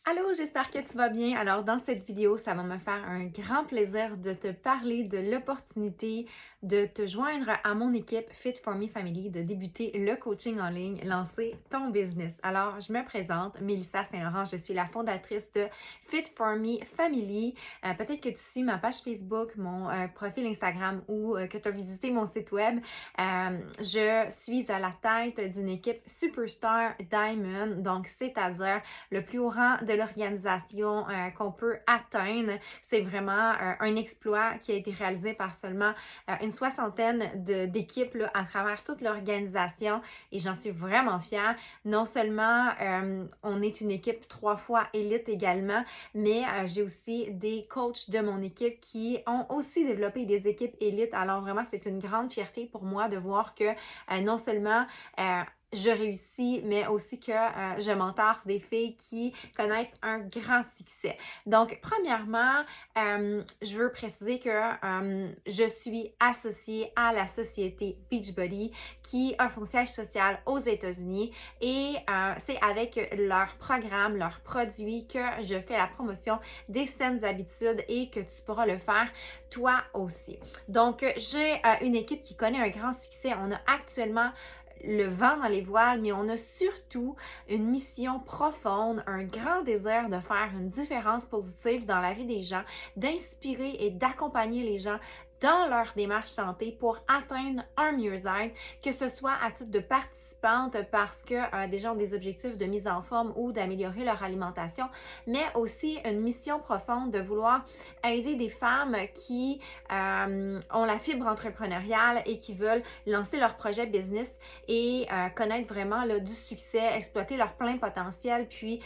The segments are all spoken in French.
Allô, j'espère que tu vas bien. Alors, dans cette vidéo, ça va me faire un grand plaisir de te parler de l'opportunité de te joindre à mon équipe Fit for Me Family, de débuter le coaching en ligne, lancer ton business. Alors, je me présente, Mélissa Saint-Laurent, je suis la fondatrice de Fit for Me Family. Peut-être que tu suis ma page Facebook, mon profil Instagram ou que tu as visité mon site web. Je suis à la tête d'une équipe Superstar Diamond, donc c'est-à-dire le plus haut rang de l'organisation qu'on peut atteindre. C'est vraiment un exploit qui a été réalisé par seulement une soixantaine d'équipes à travers toute l'organisation et j'en suis vraiment fière. Non seulement on est une équipe 3 fois élite également, mais j'ai aussi des coachs de mon équipe qui ont aussi développé des équipes élites. Alors vraiment, c'est une grande fierté pour moi de voir que non seulement je réussis, mais aussi que je mentore des filles qui connaissent un grand succès. Donc, premièrement, je veux préciser que je suis associée à la société Beachbody qui a son siège social aux États-Unis et c'est avec leur programme, leurs produits que je fais la promotion des saines habitudes et que tu pourras le faire toi aussi. Donc, j'ai une équipe qui connaît un grand succès. On a actuellement le vent dans les voiles, mais on a surtout une mission profonde, un grand désir de faire une différence positive dans la vie des gens, d'inspirer et d'accompagner les gens dans leur démarche santé pour atteindre un mieux-être, que ce soit à titre de participante parce que des gens ont des objectifs de mise en forme ou d'améliorer leur alimentation, mais aussi une mission profonde de vouloir aider des femmes qui ont la fibre entrepreneuriale et qui veulent lancer leur projet business et connaître vraiment là, du succès, exploiter leur plein potentiel, puis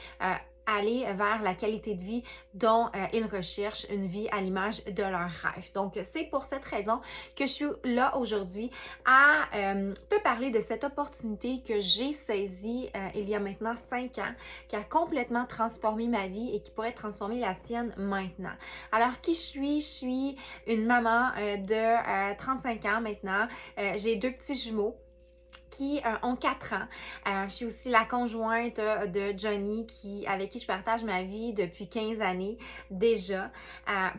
aller vers la qualité de vie dont ils recherchent, une vie à l'image de leurs rêves. Donc, c'est pour cette raison que je suis là aujourd'hui à te parler de cette opportunité que j'ai saisie il y a maintenant 5 ans, qui a complètement transformé ma vie et qui pourrait transformer la tienne maintenant. Alors, qui je suis? Je suis une maman de 35 ans maintenant. J'ai 2 petits jumeaux qui ont 4 ans. Je suis aussi la conjointe de Johnny avec qui je partage ma vie depuis 15 années déjà.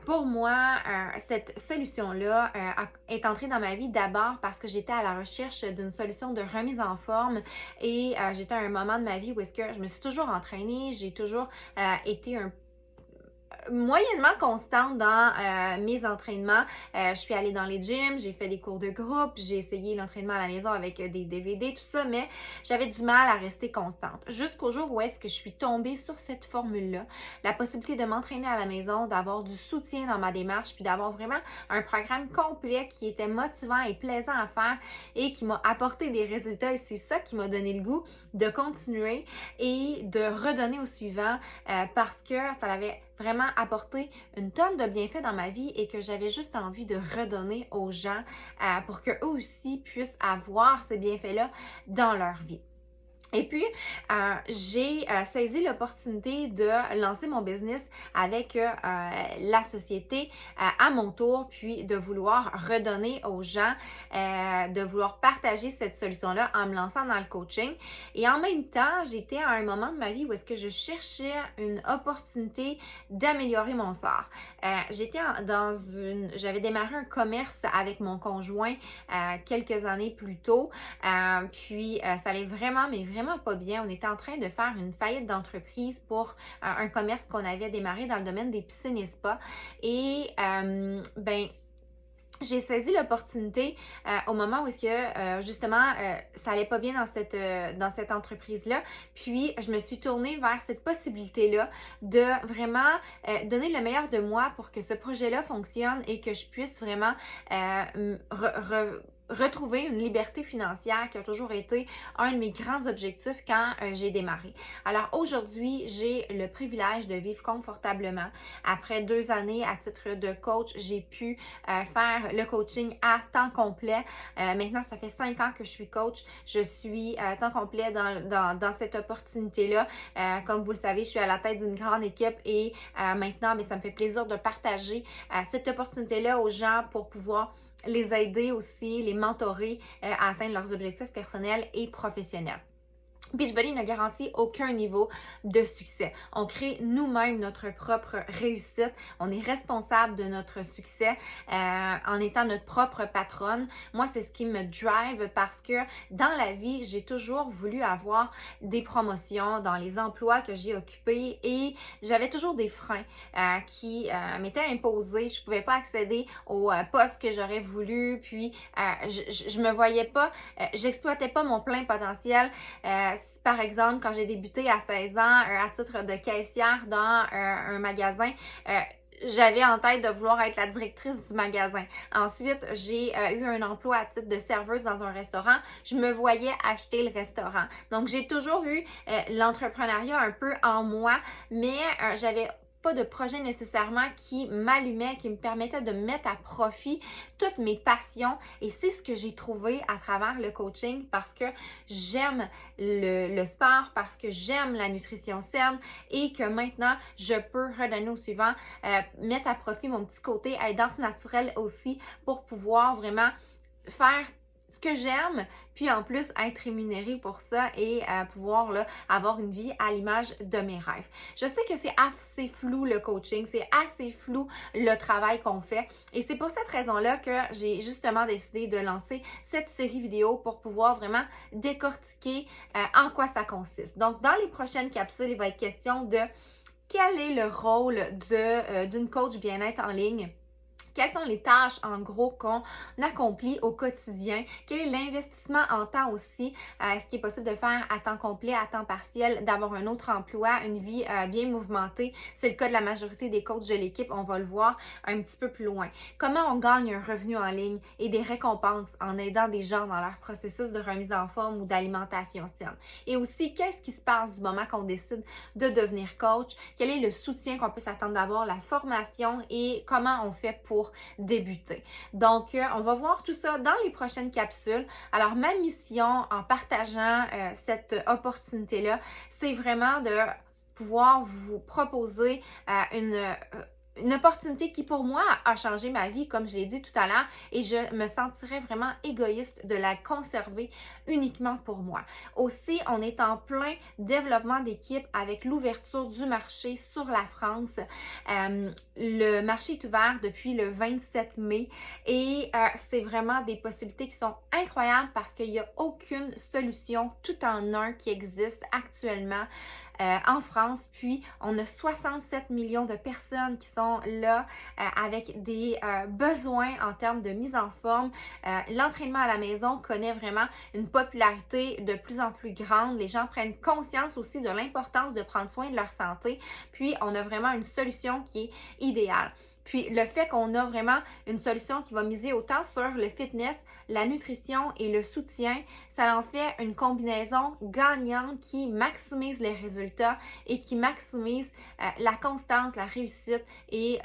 Pour moi, cette solution-là est entrée dans ma vie d'abord parce que j'étais à la recherche d'une solution de remise en forme et j'étais à un moment de ma vie où est-ce que je me suis toujours entraînée, j'ai toujours été moyennement constante dans mes entraînements. Je suis allée dans les gyms, j'ai fait des cours de groupe, j'ai essayé l'entraînement à la maison avec des DVD, tout ça, mais j'avais du mal à rester constante. Jusqu'au jour où est-ce que je suis tombée sur cette formule-là, la possibilité de m'entraîner à la maison, d'avoir du soutien dans ma démarche, puis d'avoir vraiment un programme complet qui était motivant et plaisant à faire et qui m'a apporté des résultats et c'est ça qui m'a donné le goût de continuer et de redonner au suivant parce que ça avait vraiment apporté une tonne de bienfaits dans ma vie et que j'avais juste envie de redonner aux gens pour qu'eux aussi puissent avoir ces bienfaits-là dans leur vie. Et puis, j'ai saisi l'opportunité de lancer mon business avec la société à mon tour, puis de vouloir redonner aux gens, de vouloir partager cette solution-là en me lançant dans le coaching. Et en même temps, j'étais à un moment de ma vie où est-ce que je cherchais une opportunité d'améliorer mon sort. J'avais démarré un commerce avec mon conjoint quelques années plus tôt, puis ça allait vraiment, mais vraiment pas bien. On était en train de faire une faillite d'entreprise pour un commerce qu'on avait démarré dans le domaine des piscines et spas. Et j'ai saisi l'opportunité au moment où est-ce que justement ça allait pas bien dans cette entreprise-là. Puis je me suis tournée vers cette possibilité-là de vraiment donner le meilleur de moi pour que ce projet-là fonctionne et que je puisse vraiment retrouver une liberté financière qui a toujours été un de mes grands objectifs quand j'ai démarré. Alors aujourd'hui, j'ai le privilège de vivre confortablement. Après 2 années à titre de coach, j'ai pu faire le coaching à temps complet. Maintenant, ça fait 5 ans que je suis coach. Je suis à temps complet dans cette opportunité-là. Comme vous le savez, je suis à la tête d'une grande équipe et maintenant, ça me fait plaisir de partager cette opportunité-là aux gens pour pouvoir les aider aussi, les mentorer à atteindre leurs objectifs personnels et professionnels. Beachbody ne garantit aucun niveau de succès. On crée nous-mêmes notre propre réussite. On est responsable de notre succès en étant notre propre patronne. Moi, c'est ce qui me drive parce que dans la vie, j'ai toujours voulu avoir des promotions dans les emplois que j'ai occupés et j'avais toujours des freins qui m'étaient imposés. Je pouvais pas accéder au poste que j'aurais voulu. Puis, je me voyais pas, j'exploitais pas mon plein potentiel. Par exemple, quand j'ai débuté à 16 ans à titre de caissière dans un magasin, j'avais en tête de vouloir être la directrice du magasin. Ensuite, j'ai eu un emploi à titre de serveuse dans un restaurant. Je me voyais acheter le restaurant. Donc, j'ai toujours eu l'entrepreneuriat un peu en moi, mais j'avais pas de projet nécessairement qui m'allumait, qui me permettait de mettre à profit toutes mes passions. Et c'est ce que j'ai trouvé à travers le coaching parce que j'aime le sport, parce que j'aime la nutrition saine et que maintenant, je peux redonner au suivant, mettre à profit mon petit côté aidante naturelle aussi pour pouvoir vraiment faire ce que j'aime, puis en plus être rémunérée pour ça et pouvoir là, avoir une vie à l'image de mes rêves. Je sais que c'est assez flou le coaching, c'est assez flou le travail qu'on fait et c'est pour cette raison-là que j'ai justement décidé de lancer cette série vidéo pour pouvoir vraiment décortiquer en quoi ça consiste. Donc dans les prochaines capsules, il va être question de quel est le rôle d'une coach bien-être en ligne. Quelles sont les tâches, en gros, qu'on accomplit au quotidien? Quel est l'investissement en temps aussi? Est-ce qu'il est possible de faire à temps complet, à temps partiel, d'avoir un autre emploi, une vie bien mouvementée? C'est le cas de la majorité des coachs de l'équipe. On va le voir un petit peu plus loin. Comment on gagne un revenu en ligne et des récompenses en aidant des gens dans leur processus de remise en forme ou d'alimentation saine? Et aussi, qu'est-ce qui se passe du moment qu'on décide de devenir coach? Quel est le soutien qu'on peut s'attendre d'avoir, la formation et comment on fait pour débuter. Donc, on va voir tout ça dans les prochaines capsules. Alors, ma mission en partageant cette opportunité-là, c'est vraiment de pouvoir vous proposer une opportunité qui, pour moi, a changé ma vie, comme je l'ai dit tout à l'heure, et je me sentirais vraiment égoïste de la conserver uniquement pour moi. Aussi, on est en plein développement d'équipe avec l'ouverture du marché sur la France. Le marché est ouvert depuis le 27 mai et c'est vraiment des possibilités qui sont incroyables parce qu'il n'y a aucune solution tout en un qui existe actuellement en France. Puis, on a 67 millions de personnes qui sont là avec des besoins en termes de mise en forme. L'entraînement à la maison connaît vraiment une popularité de plus en plus grande. Les gens prennent conscience aussi de l'importance de prendre soin de leur santé. Puis, on a vraiment une solution qui est idéale. Puis le fait qu'on a vraiment une solution qui va miser autant sur le fitness, la nutrition et le soutien, ça en fait une combinaison gagnante qui maximise les résultats et qui maximise la constance, la réussite et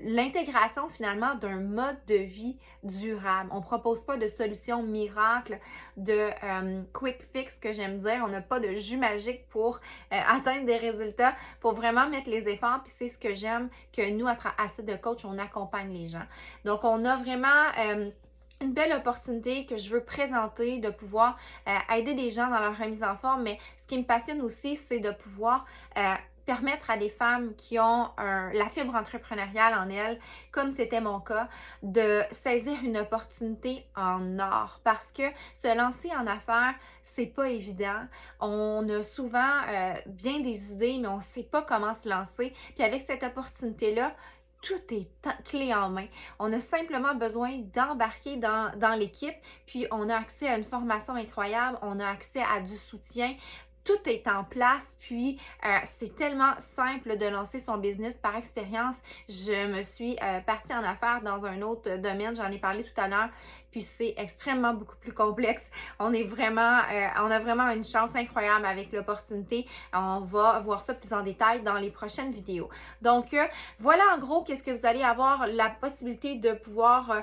l'intégration finalement d'un mode de vie durable. On ne propose pas de solution miracle, de quick fix que j'aime dire. On n'a pas de jus magique pour atteindre des résultats, pour vraiment mettre les efforts. Puis c'est ce que j'aime que nous, à titre de coach, on accompagne les gens. Donc, on a vraiment une belle opportunité que je veux présenter de pouvoir aider les gens dans leur remise en forme. Mais ce qui me passionne aussi, c'est de pouvoir permettre à des femmes qui ont la fibre entrepreneuriale en elles, comme c'était mon cas, de saisir une opportunité en or. Parce que se lancer en affaires, c'est pas évident. On a souvent bien des idées, mais on sait pas comment se lancer. Puis avec cette opportunité-là, tout est clé en main. On a simplement besoin d'embarquer dans l'équipe, puis on a accès à une formation incroyable, on a accès à du soutien. Tout est en place, puis c'est tellement simple de lancer son business. Par expérience, je me suis partie en affaires dans un autre domaine, j'en ai parlé tout à l'heure, puis c'est extrêmement beaucoup plus complexe. On a vraiment une chance incroyable avec l'opportunité. On va voir ça plus en détail dans les prochaines vidéos. Donc, voilà en gros qu'est-ce que vous allez avoir la possibilité de pouvoir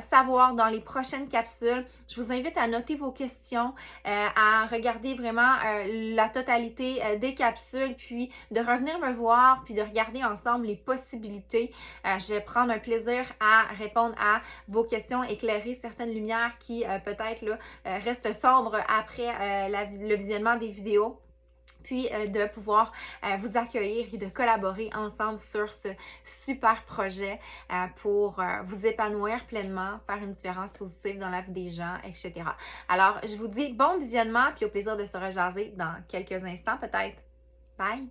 savoir dans les prochaines capsules. Je vous invite à noter vos questions, à regarder vraiment la totalité des capsules, puis de revenir me voir, puis de regarder ensemble les possibilités. Je vais prendre un plaisir à répondre à vos questions, éclairer certaines lumières qui peut-être là, restent sombres après le visionnement des vidéos. Puis de pouvoir vous accueillir et de collaborer ensemble sur ce super projet pour vous épanouir pleinement, faire une différence positive dans la vie des gens, etc. Alors, je vous dis bon visionnement, puis au plaisir de se rejaser dans quelques instants peut-être. Bye!